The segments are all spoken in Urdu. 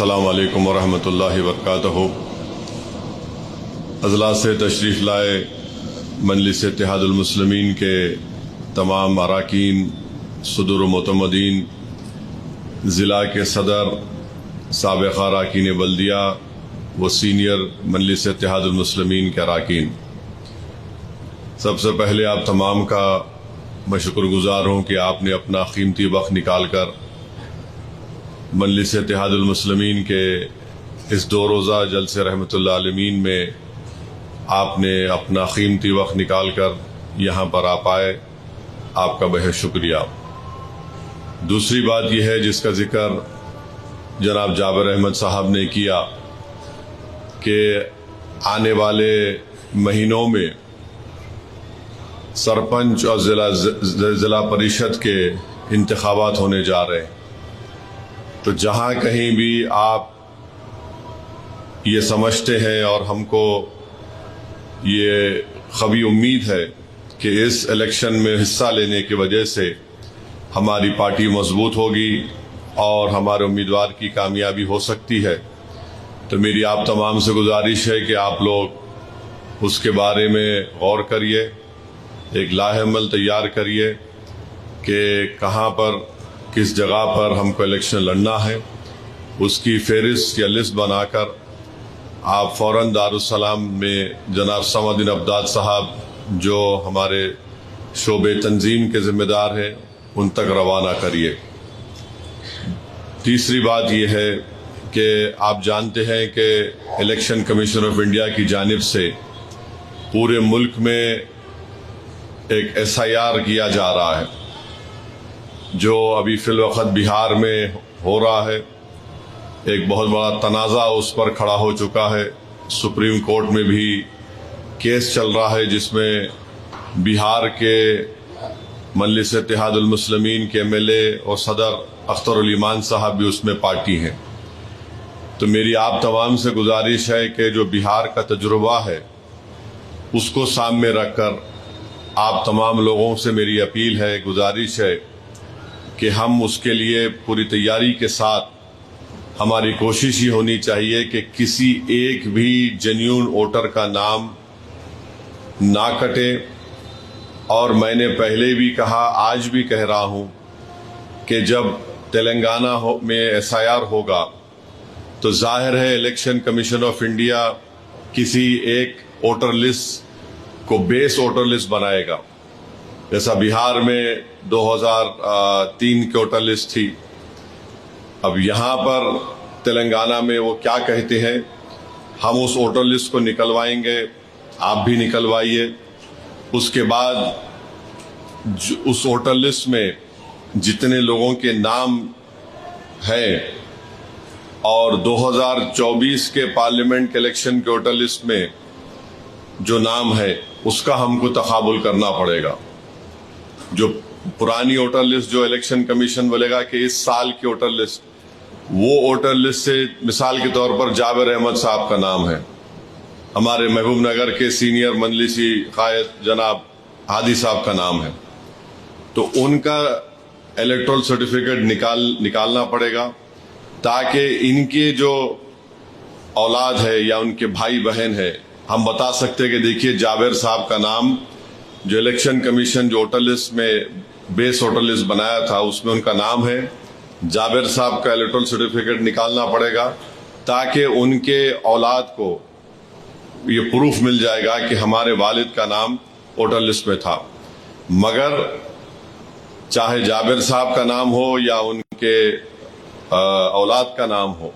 السلام علیکم ورحمۃ اللہ وبرکاتہ۔ اضلاع سے تشریف لائے مجلس اتحاد المسلمین کے تمام اراکین، صدور و معتمدین، ضلع کے صدر، سابق اراکین بلدیہ و سینئر مجلس اتحاد المسلمین کے اراکین، سب سے پہلے آپ تمام کا میں شکر گزار ہوں کہ آپ نے اپنا قیمتی وقت نکال کر مجلس اتحاد المسلمین کے اس 2 روزہ جلسے رحمۃ اللہ عالمین میں آپ نے اپنا قیمتی وقت نکال کر یہاں پر آپ آئے، آپ کا بہت شکریہ۔ دوسری بات یہ ہے جس کا ذکر جناب جابر احمد صاحب نے کیا کہ آنے والے مہینوں میں سرپنچ اور ضلع پریشد کے انتخابات ہونے جا رہے ہیں، تو جہاں کہیں بھی آپ یہ سمجھتے ہیں اور ہم کو یہ قوی امید ہے کہ اس الیکشن میں حصہ لینے کی وجہ سے ہماری پارٹی مضبوط ہوگی اور ہمارے امیدوار کی کامیابی ہو سکتی ہے، تو میری آپ تمام سے گزارش ہے کہ آپ لوگ اس کے بارے میں غور کریے، ایک لاہ عمل تیار کریے کہ کہاں پر کس جگہ پر ہم کو الیکشن لڑنا ہے، اس کی فہرست یا لسٹ بنا کر آپ فوراً دارالسلام میں جناب صمد بن عبداد صاحب جو ہمارے شعبے تنظیم کے ذمہ دار ہیں ان تک روانہ کریے۔ تیسری بات یہ ہے کہ آپ جانتے ہیں کہ الیکشن کمیشن آف انڈیا کی جانب سے پورے ملک میں ایک SIR کیا جا رہا ہے، جو ابھی فی الوقت بہار میں ہو رہا ہے۔ ایک بہت بڑا تنازع اس پر کھڑا ہو چکا ہے، سپریم کورٹ میں بھی کیس چل رہا ہے جس میں بہار کے مجلس اتحاد المسلمین کے MLA اور صدر اختر الایمان صاحب بھی اس میں پارٹی ہیں۔ تو میری آپ تمام سے گزارش ہے کہ جو بہار کا تجربہ ہے اس کو سامنے رکھ کر آپ تمام لوگوں سے میری اپیل ہے، گزارش ہے کہ ہم اس کے لیے پوری تیاری کے ساتھ، ہماری کوشش ہی ہونی چاہیے کہ کسی ایک بھی جینیون ووٹر کا نام نہ کٹے۔ اور میں نے پہلے بھی کہا، آج بھی کہہ رہا ہوں کہ جب تلنگانہ میں SIR ہوگا تو ظاہر ہے الیکشن کمیشن آف انڈیا کسی ایک ووٹر لسٹ کو بیس ووٹر لسٹ بنائے گا، جیسا بہار میں 2003 کی ووٹر لسٹ تھی۔ اب یہاں پر تلنگانہ میں وہ کیا کہتے ہیں، ہم اس ووٹر لسٹ کو نکلوائیں گے، آپ بھی نکلوائیے۔ اس کے بعد اس ووٹر لسٹ میں جتنے لوگوں کے نام ہیں اور 2024 کے پارلیمنٹ کے الیکشن کے ووٹر لسٹ میں جو نام ہے اس کا ہم کو تقابل کرنا پڑے گا۔ جو پرانی ووٹر لسٹ جو الیکشن کمیشن بولے گا کہ اس سال کی ووٹر لسٹ، وہ ووٹر لسٹ سے مثال کے طور پر جابر احمد صاحب کا نام ہے، ہمارے محبوب نگر کے سینئر مجلسی قائد جناب ہادی صاحب کا نام ہے، تو ان کا الیکٹرل سرٹیفکیٹ نکالنا پڑے گا تاکہ ان کے جو اولاد ہے یا ان کے بھائی بہن ہے، ہم بتا سکتے کہ دیکھیے جابر صاحب کا نام جو الیکشن کمیشن جو ووٹر لسٹ میں بیس ووٹر لسٹ بنایا تھا اس میں ان کا نام ہے، جابر صاحب کا الیکٹرل سرٹیفکیٹ نکالنا پڑے گا تاکہ ان کے اولاد کو یہ پروف مل جائے گا کہ ہمارے والد کا نام ووٹر لسٹ میں تھا۔ مگر چاہے جابر صاحب کا نام ہو یا ان کے اولاد کا نام ہو،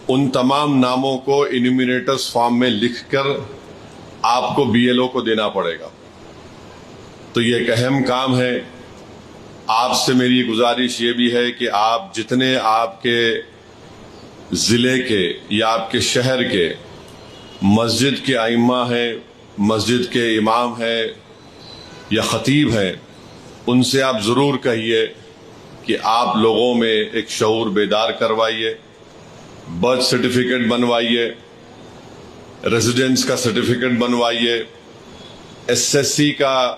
ان تمام ناموں کو انیومریٹرز فارم میں لکھ کر آپ کو BLO کو دینا پڑے گا۔ تو یہ ایک اہم کام ہے۔ آپ سے میری گزارش یہ بھی ہے کہ آپ جتنے آپ کے ضلع کے یا آپ کے شہر کے مسجد کے ائمہ ہیں، مسجد کے امام ہیں یا خطیب ہیں، ان سے آپ ضرور کہیے کہ آپ لوگوں میں ایک شعور بیدار کروائیے، برتھ سرٹیفکیٹ بنوائیے، ریزیڈنس کا سرٹیفکیٹ بنوائیے، SSC کا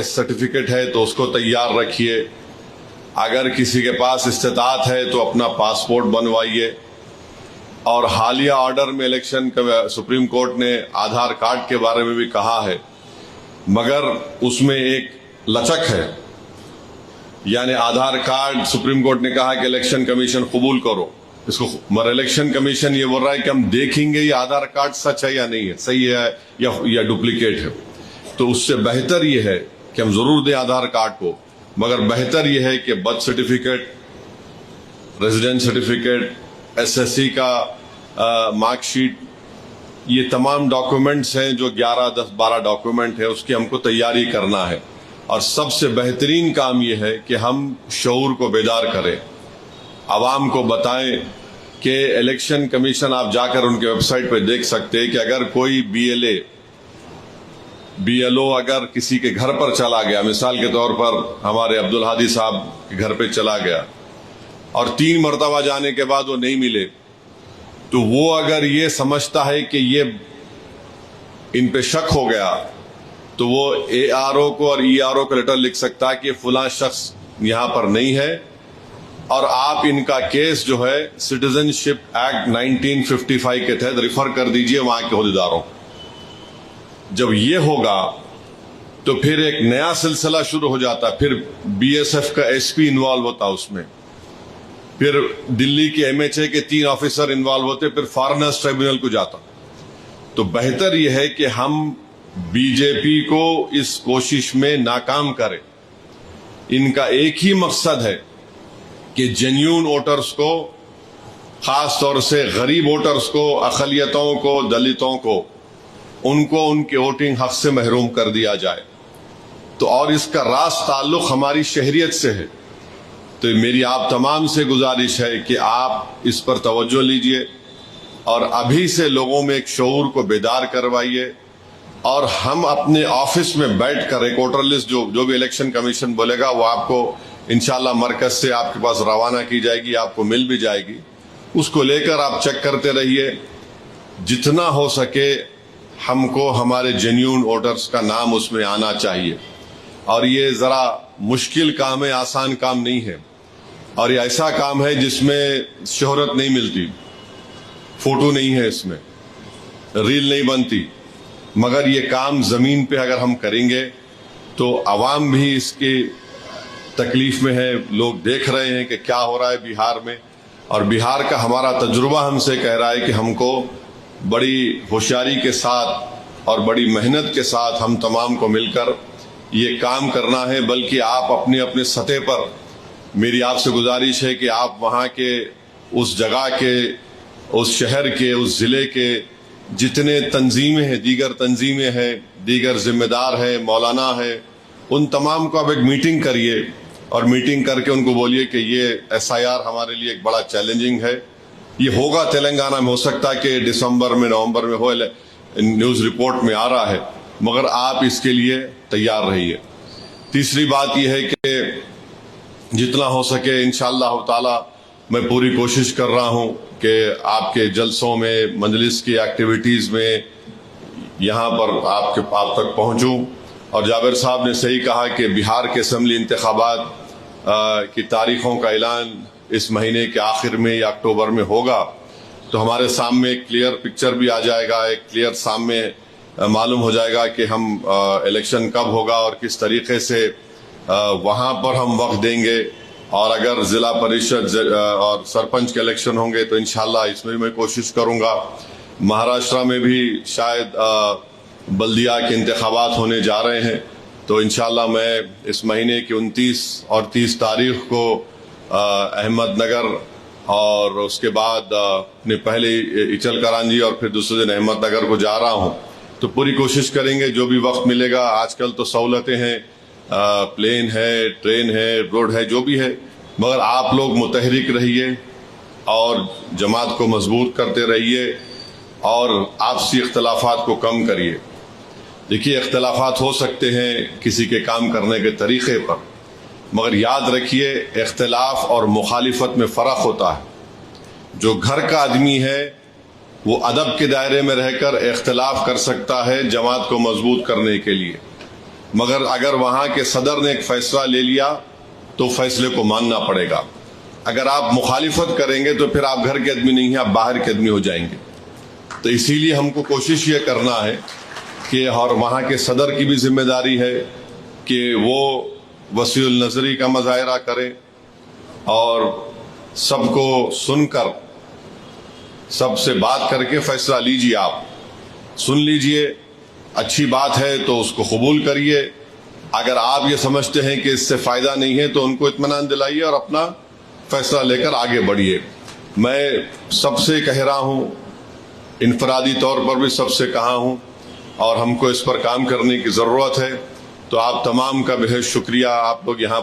سرٹیفکیٹ ہے تو اس کو تیار رکھیے، اگر کسی کے پاس استطاعت ہے تو اپنا پاسپورٹ بنوائیے، اور حالیہ آرڈر میں الیکشن سپریم کورٹ نے آدھار کارڈ کے بارے میں بھی کہا ہے، مگر اس میں ایک لچک ہے، یعنی آدھار کارڈ سپریم کورٹ نے کہا کہ الیکشن کمیشن قبول کرو اس کو، مگر الیکشن کمیشن یہ بول رہا ہے کہ ہم دیکھیں گے یہ آدھار کارڈ سچ ہے یا نہیں ہے، صحیح ہے یا ڈپلیکیٹ ہے۔ تو اس سے بہتر یہ ہے کہ ہم ضرور دیں آدھار کارڈ کو، مگر بہتر یہ ہے کہ birth certificate, residence certificate, SSC کا مارک شیٹ، یہ تمام ڈاکومنٹس ہیں جو 11-10-12 ڈاکومنٹ ہے، اس کی ہم کو تیاری کرنا ہے۔ اور سب سے بہترین کام یہ ہے کہ ہم شعور کو بیدار کریں، عوام کو بتائیں کہ الیکشن کمیشن، آپ جا کر ان کے ویب سائٹ پہ دیکھ سکتے ہیں کہ اگر کوئی BLO اگر کسی کے گھر پر چلا گیا، مثال کے طور پر ہمارے عبدالہادی صاحب کے گھر پہ چلا گیا اور 3 مرتبہ جانے کے بعد وہ نہیں ملے، تو وہ اگر یہ سمجھتا ہے کہ یہ ان پہ شک ہو گیا تو وہ ARO کو اور ERO کو لیٹر لکھ سکتا ہے کہ فلاں شخص یہاں پر نہیں ہے، اور آپ ان کا کیس جو ہے سٹیزن شپ ایکٹ 1955 کے تحت ریفر کر دیجئے وہاں کے عہدیداروں۔ جب یہ ہوگا تو پھر ایک نیا سلسلہ شروع ہو جاتا، پھر BSF کا SP انوالو ہوتا اس میں، پھر دلی کے MHA کے 3 آفیسر انوالو ہوتے، پھر فارنرز ٹریبونل کو جاتا۔ تو بہتر یہ ہے کہ ہم BJP کو اس کوشش میں ناکام کریں۔ ان کا ایک ہی مقصد ہے کہ جینیون ووٹرز کو، خاص طور سے غریب ووٹرز کو، اقلیتوں کو، دلتوں کو، ان کو ان کے ووٹنگ حق سے محروم کر دیا جائے۔ تو اور اس کا راز تعلق ہماری شہریت سے ہے۔ تو میری آپ تمام سے گزارش ہے کہ آپ اس پر توجہ لیجئے اور ابھی سے لوگوں میں ایک شعور کو بیدار کروائیے، اور ہم اپنے آفس میں بیٹھ کر ایک ووٹر لسٹ جو بھی الیکشن کمیشن بولے گا وہ آپ کو انشاءاللہ مرکز سے آپ کے پاس روانہ کی جائے گی، آپ کو مل بھی جائے گی۔ اس کو لے کر آپ چیک کرتے رہیے، جتنا ہو سکے ہم کو ہمارے جینیون ووٹرز کا نام اس میں آنا چاہیے۔ اور یہ ذرا مشکل کام ہے، آسان کام نہیں ہے، اور یہ ایسا کام ہے جس میں شہرت نہیں ملتی، فوٹو نہیں ہے، اس میں ریل نہیں بنتی، مگر یہ کام زمین پہ اگر ہم کریں گے تو عوام بھی اس کی تکلیف میں ہے، لوگ دیکھ رہے ہیں کہ کیا ہو رہا ہے بہار میں، اور بہار کا ہمارا تجربہ ہم سے کہہ رہا ہے کہ ہم کو بڑی ہوشیاری کے ساتھ اور بڑی محنت کے ساتھ ہم تمام کو مل کر یہ کام کرنا ہے۔ بلکہ آپ اپنے اپنے سطح پر، میری آپ سے گزارش ہے کہ آپ وہاں کے، اس جگہ کے، اس شہر کے، اس ضلع کے جتنے تنظیمیں ہیں، دیگر تنظیمیں ہیں، دیگر ذمہ دار ہیں، مولانا ہے، ان تمام کو آپ ایک میٹنگ کریے، اور میٹنگ کر کے ان کو بولیے کہ یہ SIR ہمارے لیے ایک بڑا چیلنجنگ ہے، یہ ہوگا تلنگانہ میں، ہو سکتا ہے کہ دسمبر میں، نومبر میں ہو، نیوز رپورٹ میں آ رہا ہے، مگر آپ اس کے لیے تیار رہیے۔ تیسری بات یہ ہے کہ جتنا ہو سکے انشاءاللہ تعالی میں پوری کوشش کر رہا ہوں کہ آپ کے جلسوں میں، مجلس کی ایکٹیویٹیز میں یہاں پر آپ تک پہنچوں۔ اور جابر صاحب نے صحیح کہا کہ بہار کے اسمبلی انتخابات کی تاریخوں کا اعلان اس مہینے کے آخر میں یا اکتوبر میں ہوگا، تو ہمارے سامنے ایک کلیئر پکچر بھی آ جائے گا، ایک کلیئر سامنے معلوم ہو جائے گا کہ ہم الیکشن کب ہوگا اور کس طریقے سے وہاں پر ہم وقت دیں گے۔ اور اگر ضلع پریشد اور سرپنچ کے الیکشن ہوں گے تو انشاءاللہ اس میں بھی میں کوشش کروں گا۔ مہاراشٹر میں بھی شاید بلدیہ کے انتخابات ہونے جا رہے ہیں، تو انشاءاللہ میں اس مہینے کی 29 اور 30 تاریخ کو احمد نگر اور اس کے بعد پہلے اچل کرانجی اور پھر دوسرے دن احمد نگر کو جا رہا ہوں۔ تو پوری کوشش کریں گے، جو بھی وقت ملے گا، آج کل تو سہولتیں ہیں، پلین ہے، ٹرین ہے، روڈ ہے، جو بھی ہے، مگر آپ لوگ متحرک رہیے اور جماعت کو مضبوط کرتے رہیے اور آپسی اختلافات کو کم کریے۔ دیکھیے، اختلافات ہو سکتے ہیں کسی کے کام کرنے کے طریقے پر، مگر یاد رکھیے اختلاف اور مخالفت میں فرق ہوتا ہے۔ جو گھر کا آدمی ہے وہ ادب کے دائرے میں رہ کر اختلاف کر سکتا ہے جماعت کو مضبوط کرنے کے لیے، مگر اگر وہاں کے صدر نے ایک فیصلہ لے لیا تو فیصلے کو ماننا پڑے گا۔ اگر آپ مخالفت کریں گے تو پھر آپ گھر کے آدمی نہیں ہیں، آپ باہر کے آدمی ہو جائیں گے. تو اسی لیے ہم کو کوشش یہ کرنا ہے کہ اور وہاں کے صدر کی بھی ذمہ داری ہے کہ وہ وسیع النظری کا مظاہرہ کرے اور سب کو سن کر سب سے بات کر کے فیصلہ لیجیے. آپ سن لیجیے، اچھی بات ہے تو اس کو قبول کریے. اگر آپ یہ سمجھتے ہیں کہ اس سے فائدہ نہیں ہے تو ان کو اطمینان دلائیے اور اپنا فیصلہ لے کر آگے بڑھیے. میں سب سے کہہ رہا ہوں، انفرادی طور پر بھی سب سے کہا ہوں، اور ہم کو اس پر کام کرنے کی ضرورت ہے. تو آپ تمام کا بہت شکریہ. آپ لوگ یہاں